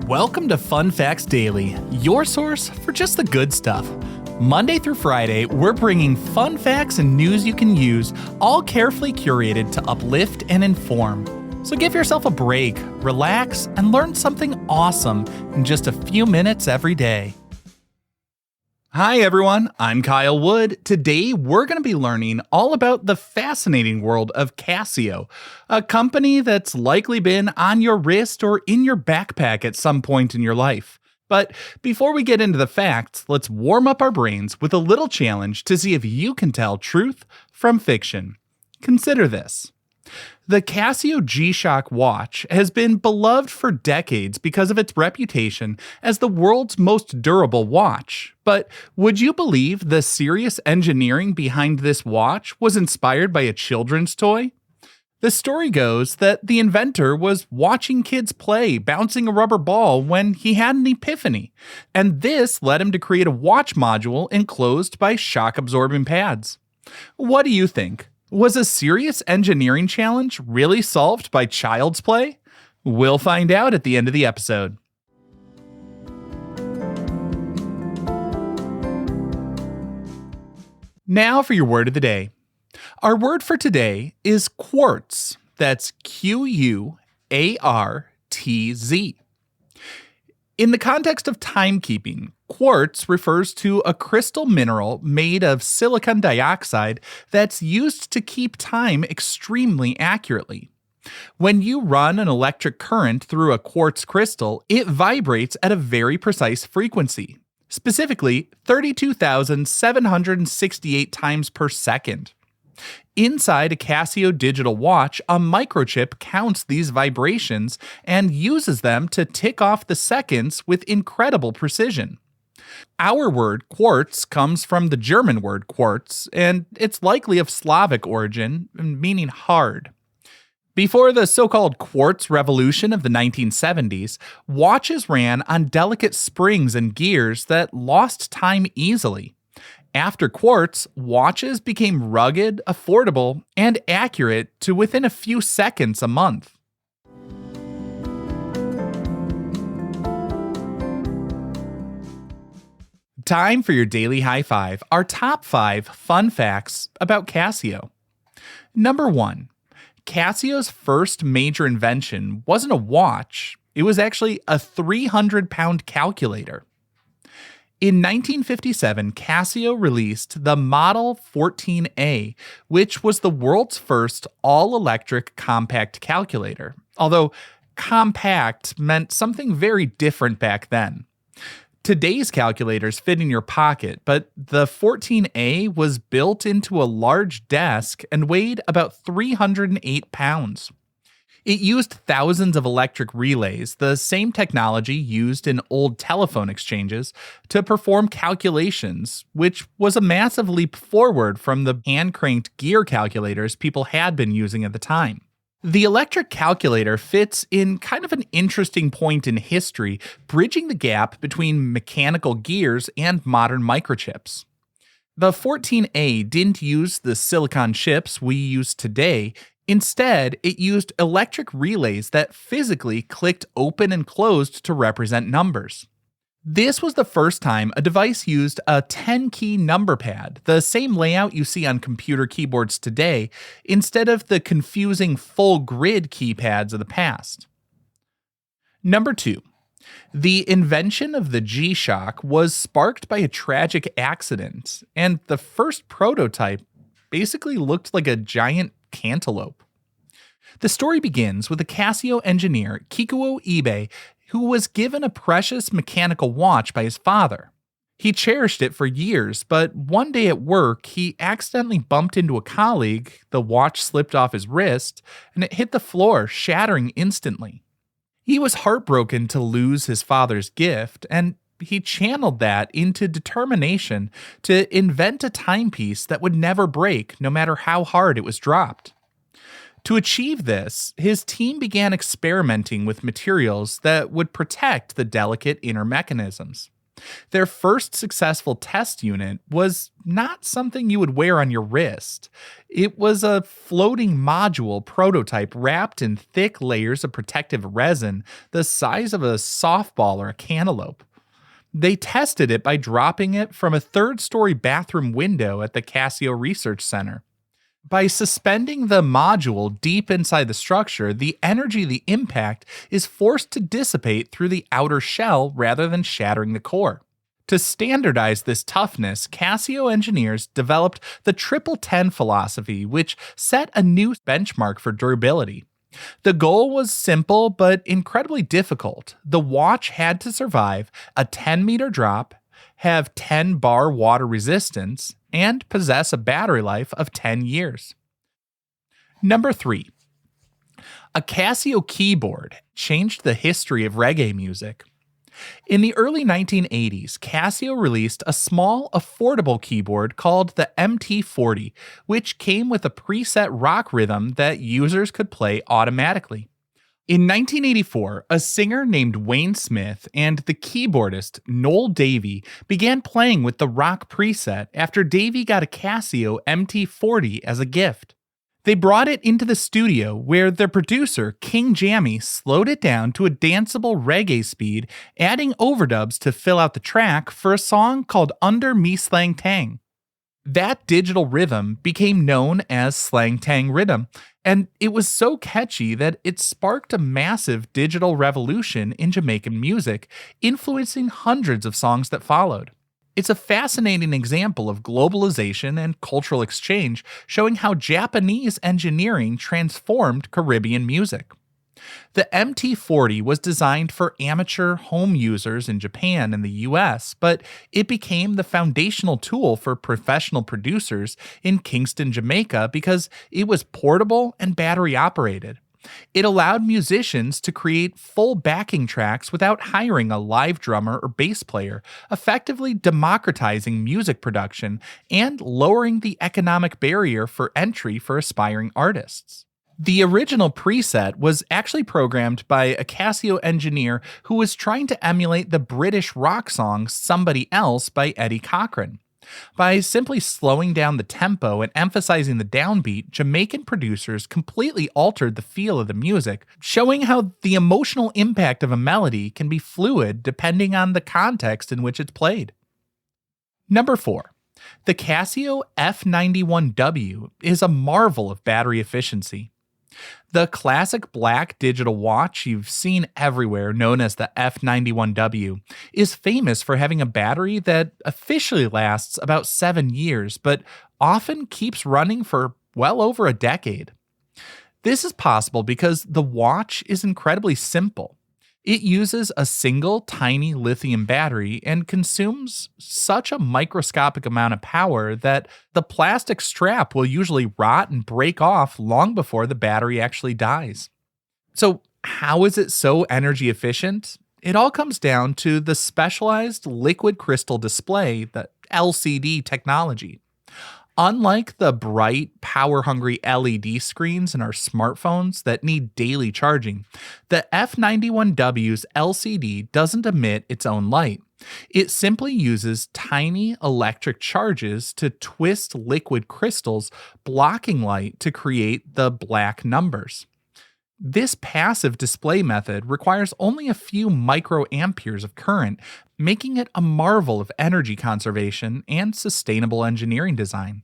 Welcome to Fun Facts Daily, your source for just the good stuff. Monday through Friday, we're bringing fun facts and news you can use, all carefully curated to uplift and inform. So give yourself a break, relax, and learn something awesome in just a few minutes every day. Hi everyone, I'm Kyle Wood. Today we're going to be learning all about the fascinating world of Casio, a company that's likely been on your wrist or in your backpack at some point in your life. But before we get into the facts, let's warm up our brains with a little challenge to see if you can tell truth from fiction. Consider this. The Casio G-Shock watch has been beloved for decades because of its reputation as the world's most durable watch. But would you believe the serious engineering behind this watch was inspired by a children's toy? The story goes that the inventor was watching kids play bouncing a rubber ball when he had an epiphany, and this led him to create a watch module enclosed by shock-absorbing pads. What do you think? Was a serious engineering challenge really solved by child's play? We'll find out at the end of the episode. Now for your word of the day. Our word for today is quartz. That's Q-U-A-R-T-Z. In the context of timekeeping, quartz refers to a crystal mineral made of silicon dioxide that's used to keep time extremely accurately. When you run an electric current through a quartz crystal, it vibrates at a very precise frequency, specifically 32,768 times per second. Inside a Casio digital watch, a microchip counts these vibrations and uses them to tick off the seconds with incredible precision. Our word quartz comes from the German word quartz, and it's likely of Slavic origin, meaning hard. Before the so-called quartz revolution of the 1970s, watches ran on delicate springs and gears that lost time easily. After quartz, watches became rugged, affordable, and accurate to within a few seconds a month. Time for your daily high five, our top 5 fun facts about Casio. Number 1. Casio's first major invention wasn't a watch, it was actually a 300-pound calculator. In 1957, Casio released the Model 14A, which was the world's first all-electric compact calculator, although compact meant something very different back then. Today's calculators fit in your pocket, but the 14A was built into a large desk and weighed about 308 pounds. It used thousands of electric relays, the same technology used in old telephone exchanges, to perform calculations, which was a massive leap forward from the hand-cranked gear calculators people had been using at the time. The electric calculator fits in kind of an interesting point in history, bridging the gap between mechanical gears and modern microchips. The 14A didn't use the silicon chips we use today. Instead, it used electric relays that physically clicked open and closed to represent numbers. This was the first time a device used a 10-key number pad, the same layout you see on computer keyboards today, instead of the confusing full-grid keypads of the past. Number 2. The invention of the G-Shock was sparked by a tragic accident, and the first prototype basically looked like a giant cantaloupe. The story begins with a Casio engineer, Kikuo Ibe, who was given a precious mechanical watch by his father. He cherished it for years, but one day at work, he accidentally bumped into a colleague, the watch slipped off his wrist, and it hit the floor, shattering instantly. He was heartbroken to lose his father's gift, and he channeled that into determination to invent a timepiece that would never break, no matter how hard it was dropped. To achieve this, his team began experimenting with materials that would protect the delicate inner mechanisms. Their first successful test unit was not something you would wear on your wrist. It was a floating module prototype wrapped in thick layers of protective resin the size of a softball or a cantaloupe. They tested it by dropping it from a third-story bathroom window at the Casio Research Center. By suspending the module deep inside the structure, the energy of the impact is forced to dissipate through the outer shell rather than shattering the core. To standardize this toughness, Casio engineers developed the 10-10 philosophy, which set a new benchmark for durability. The goal was simple but incredibly difficult. The watch had to survive a 10-meter drop, have 10-bar water resistance, and possess a battery life of 10 years. Number 3. A Casio keyboard changed the history of reggae music. In the early 1980s, Casio released a small, affordable keyboard called the MT-40, which came with a preset rock rhythm that users could play automatically. In 1984, a singer named Wayne Smith and the keyboardist Noel Davey began playing with the rock preset after Davey got a Casio MT-40 as a gift. They brought it into the studio where their producer, King Jammy, slowed it down to a danceable reggae speed, adding overdubs to fill out the track for a song called Under Mi Sleng Teng. That digital rhythm became known as Sleng Teng Rhythm, and it was so catchy that it sparked a massive digital revolution in Jamaican music, influencing hundreds of songs that followed. It's a fascinating example of globalization and cultural exchange, showing how Japanese engineering transformed Caribbean music. The MT-40 was designed for amateur home users in Japan and the US, but it became the foundational tool for professional producers in Kingston, Jamaica because it was portable and battery operated. It allowed musicians to create full backing tracks without hiring a live drummer or bass player, effectively democratizing music production and lowering the economic barrier for entry for aspiring artists. The original preset was actually programmed by a Casio engineer who was trying to emulate the British rock song Somebody Else by Eddie Cochran. By simply slowing down the tempo and emphasizing the downbeat, Jamaican producers completely altered the feel of the music, showing how the emotional impact of a melody can be fluid depending on the context in which it's played. Number 4. The Casio F91W is a marvel of battery efficiency. The classic black digital watch you've seen everywhere, known as the F91W, is famous for having a battery that officially lasts about 7 years, but often keeps running for well over a decade. This is possible because the watch is incredibly simple. It uses a single tiny lithium battery and consumes such a microscopic amount of power that the plastic strap will usually rot and break off long before the battery actually dies. So, how is it so energy efficient? It all comes down to the specialized liquid crystal display, the LCD technology. Unlike the bright, power-hungry LED screens in our smartphones that need daily charging, the F91W's LCD doesn't emit its own light. It simply uses tiny electric charges to twist liquid crystals, blocking light to create the black numbers. This passive display method requires only a few microamperes of current, making it a marvel of energy conservation and sustainable engineering design.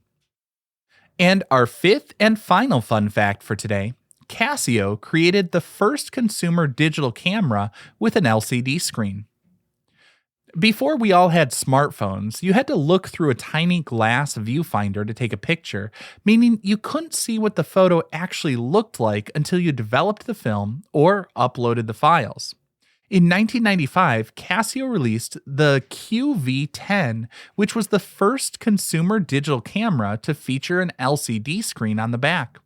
And our fifth and final fun fact for today, Casio created the first consumer digital camera with an LCD screen. Before we all had smartphones, you had to look through a tiny glass viewfinder to take a picture, meaning you couldn't see what the photo actually looked like until you developed the film or uploaded the files. In 1995, Casio released the QV10, which was the first consumer digital camera to feature an LCD screen on the back.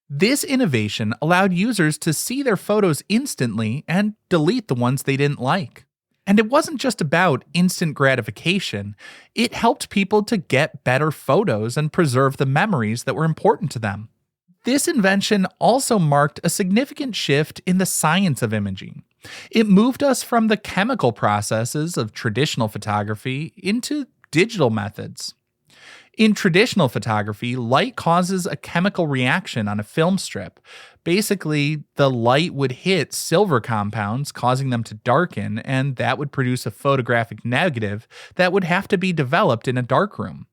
This innovation allowed users to see their photos instantly and delete the ones they didn't like. And it wasn't just about instant gratification, it helped people to get better photos and preserve the memories that were important to them. This invention also marked a significant shift in the science of imaging. It moved us from the chemical processes of traditional photography into digital methods. In traditional photography, light causes a chemical reaction on a film strip. Basically, the light would hit silver compounds, causing them to darken, and that would produce a photographic negative that would have to be developed in a darkroom.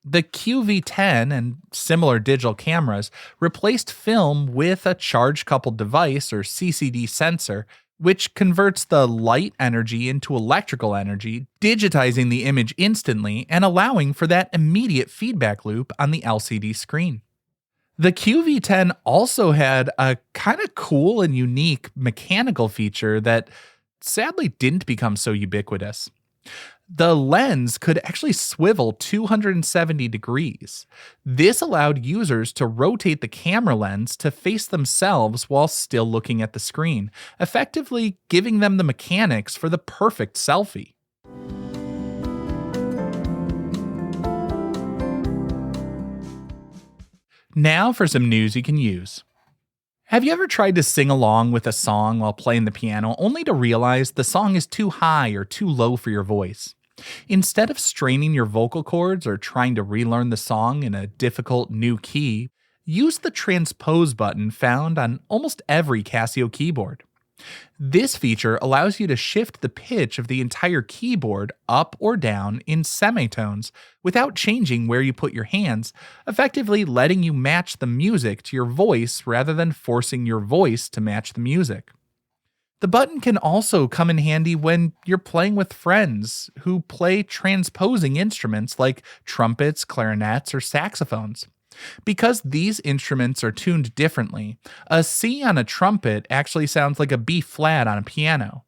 The QV10 and similar digital cameras replaced film with a charge-coupled device or CCD sensor, which converts the light energy into electrical energy, digitizing the image instantly and allowing for that immediate feedback loop on the LCD screen. The QV10 also had a kind of cool and unique mechanical feature that sadly didn't become so ubiquitous. The lens could actually swivel 270 degrees. This allowed users to rotate the camera lens to face themselves while still looking at the screen, effectively giving them the mechanics for the perfect selfie. Now for some news you can use. Have you ever tried to sing along with a song while playing the piano only to realize the song is too high or too low for your voice? Instead of straining your vocal cords or trying to relearn the song in a difficult new key, use the transpose button found on almost every Casio keyboard. This feature allows you to shift the pitch of the entire keyboard up or down in semitones without changing where you put your hands, effectively letting you match the music to your voice rather than forcing your voice to match the music. The button can also come in handy when you're playing with friends who play transposing instruments like trumpets, clarinets, or saxophones. Because these instruments are tuned differently, a C on a trumpet actually sounds like a B flat on a piano.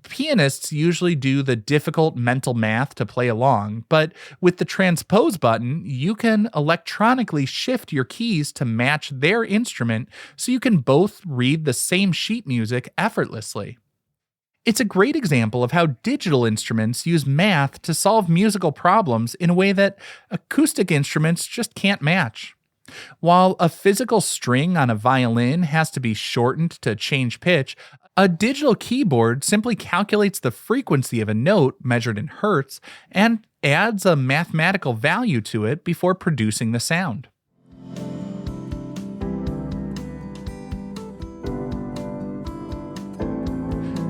Pianists usually do the difficult mental math to play along, but with the transpose button, you can electronically shift your keys to match their instrument so you can both read the same sheet music effortlessly. It's a great example of how digital instruments use math to solve musical problems in a way that acoustic instruments just can't match. While a physical string on a violin has to be shortened to change pitch, a digital keyboard simply calculates the frequency of a note measured in hertz and adds a mathematical value to it before producing the sound.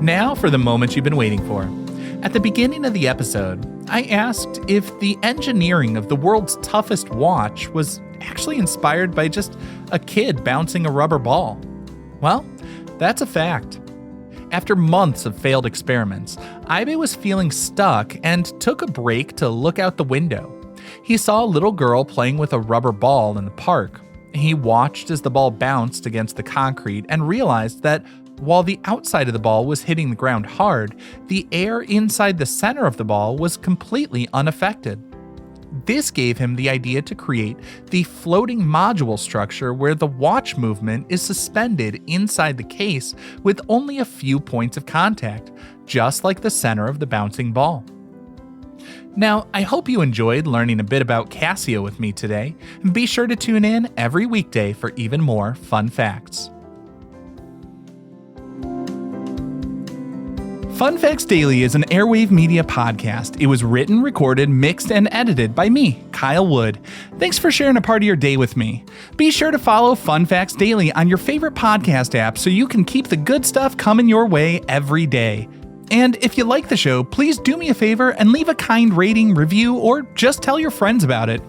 Now for the moment you've been waiting for. At the beginning of the episode, I asked if the engineering of the world's toughest watch was actually inspired by just a kid bouncing a rubber ball. Well, that's a fact. After months of failed experiments, Ibe was feeling stuck and took a break to look out the window. He saw a little girl playing with a rubber ball in the park. He watched as the ball bounced against the concrete and realized that while the outside of the ball was hitting the ground hard, the air inside the center of the ball was completely unaffected. This gave him the idea to create the floating module structure where the watch movement is suspended inside the case with only a few points of contact, just like the center of the bouncing ball. Now, I hope you enjoyed learning a bit about Casio with me today, and be sure to tune in every weekday for even more fun facts. Fun Facts Daily is an Airwave Media podcast. It was written, recorded, mixed, and edited by me, Kyle Wood. Thanks for sharing a part of your day with me. Be sure to follow Fun Facts Daily on your favorite podcast app so you can keep the good stuff coming your way every day. And if you like the show, please do me a favor and leave a kind rating, review, or just tell your friends about it.